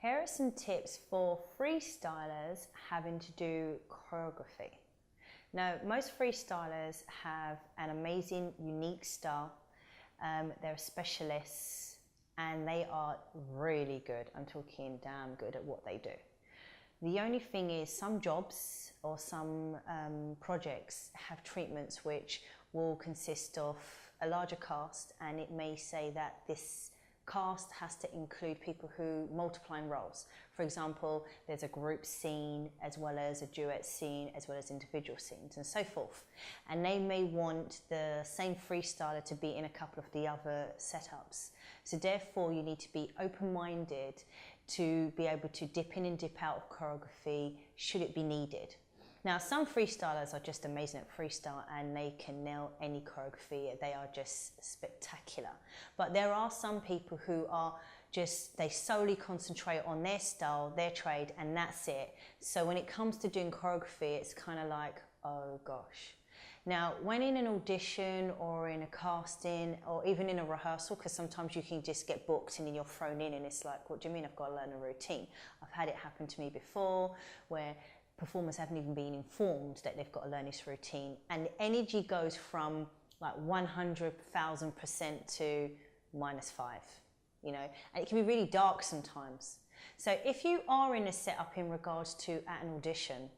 Here are some tips for freestylers having to do choreography. Now, most freestylers have an amazing, unique style. They're specialists and they are really good. I'm talking damn good at what they do. The only thing is some jobs or some projects have treatments which will consist of a larger cast, and it may say that this cast has to include people who multiply in roles. For example, there's a group scene as well as a duet scene as well as individual scenes and so forth. And they may want the same freestyler to be in a couple of the other setups. So therefore you need to be open-minded to be able to dip in and dip out of choreography should it be needed. Now, some freestylers are just amazing at freestyle and they can nail any choreography. They are just spectacular. But there are some people who are just, they solely concentrate on their style, their trade, and that's it. So when it comes to doing choreography, it's kind of like, oh gosh. Now, when in an audition or in a casting or even in a rehearsal, because sometimes you can just get booked and then you're thrown in and it's like, what do you mean I've got to learn a routine? I've had it happen to me before where performers haven't even been informed that they've got to learn this routine, and the energy goes from like 100,000% to -5, you know, and it can be really dark sometimes. So if you are in a setup in regards to at an audition,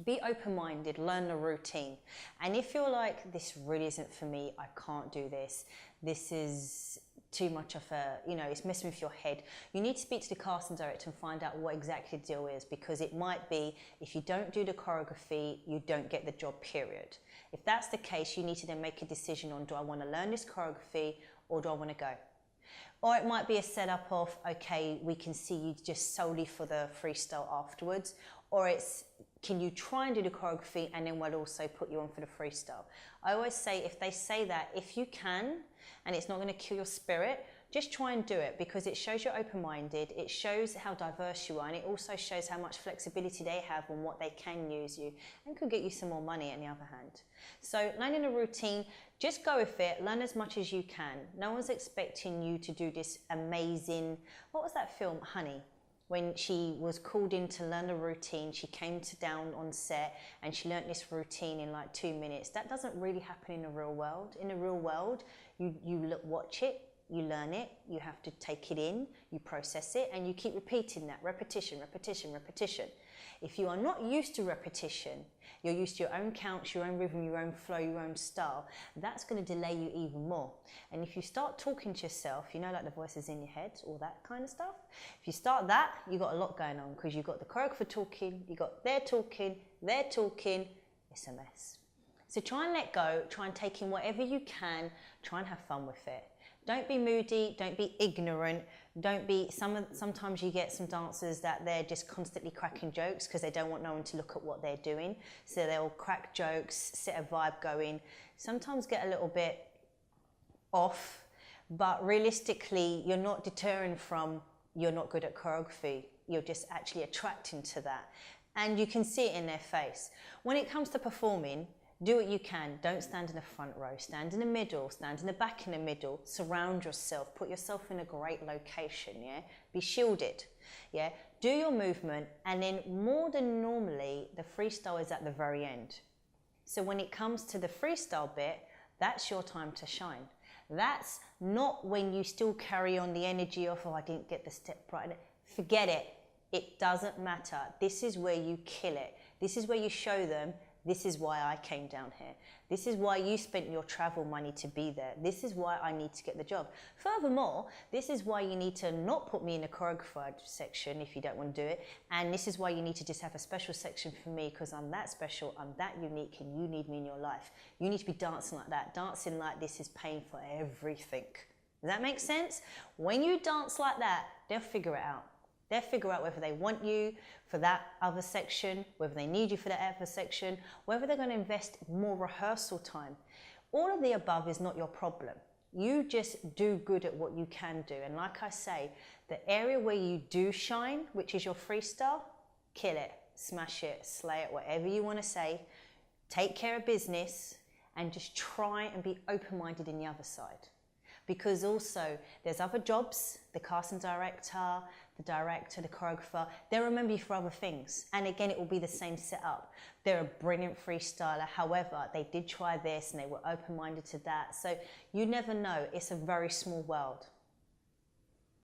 be open-minded, learn the routine. And if you're like, this really isn't for me, I can't do this, this is too much of a, you know, it's messing with your head, you need to speak to the casting director and find out what exactly the deal is, because it might be if you don't do the choreography, you don't get the job, period. If that's the case, you need to then make a decision on, do I want to learn this choreography or do I want to go? Or it might be a setup of, okay, we can see you just solely for the freestyle afterwards, or it's, can you try and do the choreography and then we'll also put you on for the freestyle. I always say, if they say that, if you can, and it's not going to kill your spirit, just try and do it, because it shows you're open-minded, it shows how diverse you are, and it also shows how much flexibility they have on what they can use you, and could get you some more money on the other hand. So learning a routine, just go with it, learn as much as you can. No one's expecting you to do this amazing, what was that film, Honey? When she was called in to learn the routine, she came down on set and she learnt this routine in like 2 minutes. That doesn't really happen in the real world. In the real world, you watch it, you learn it, you have to take it in, you process it, and you keep repeating that, repetition, repetition, repetition. If you are not used to repetition, you're used to your own counts, your own rhythm, your own flow, your own style, that's going to delay you even more. And if you start talking to yourself, you know, like the voices in your head, all that kind of stuff, if you start that, you've got a lot going on, because you've got the choreographer talking, you've got they're talking, it's a mess. So try and let go, try and take in whatever you can, try and have fun with it. Don't be moody, don't be ignorant, don't be, sometimes you get some dancers that they're just constantly cracking jokes because they don't want no one to look at what they're doing. So they'll crack jokes, set a vibe going, sometimes get a little bit off, but realistically, you're not deterring from you're not good at choreography, you're just actually attracting to that. And you can see it in their face. When it comes to performing, do what you can. Don't stand in the front row, stand in the middle, stand in the back in the middle, surround yourself, put yourself in a great location, yeah? Be shielded, yeah? Do your movement, and then more than normally, the freestyle is at the very end. So when it comes to the freestyle bit, that's your time to shine. That's not when you still carry on the energy of, oh, I didn't get the step right. Forget it. It doesn't matter. This is where you kill it. This is where you show them, this is why I came down here. This is why you spent your travel money to be there. This is why I need to get the job. Furthermore, this is why you need to not put me in a choreographed section if you don't want to do it. And this is why you need to just have a special section for me, because I'm that special, I'm that unique, and you need me in your life. You need to be dancing like that. Dancing like this is paying for everything. Does that make sense? When you dance like that, they'll figure it out. They'll figure out whether they want you for that other section, whether they need you for that other section, whether they're going to invest more rehearsal time. All of the above is not your problem. You just do good at what you can do. And like I say, the area where you do shine, which is your freestyle, kill it, smash it, slay it, whatever you want to say. Take care of business and just try and be open-minded in the other side. because also there's other jobs, the casting director, the choreographer, they'll remember you for other things. And again, it will be the same setup. They're a brilliant freestyler. However, they did try this and they were open-minded to that. So you never know. It's a very small world.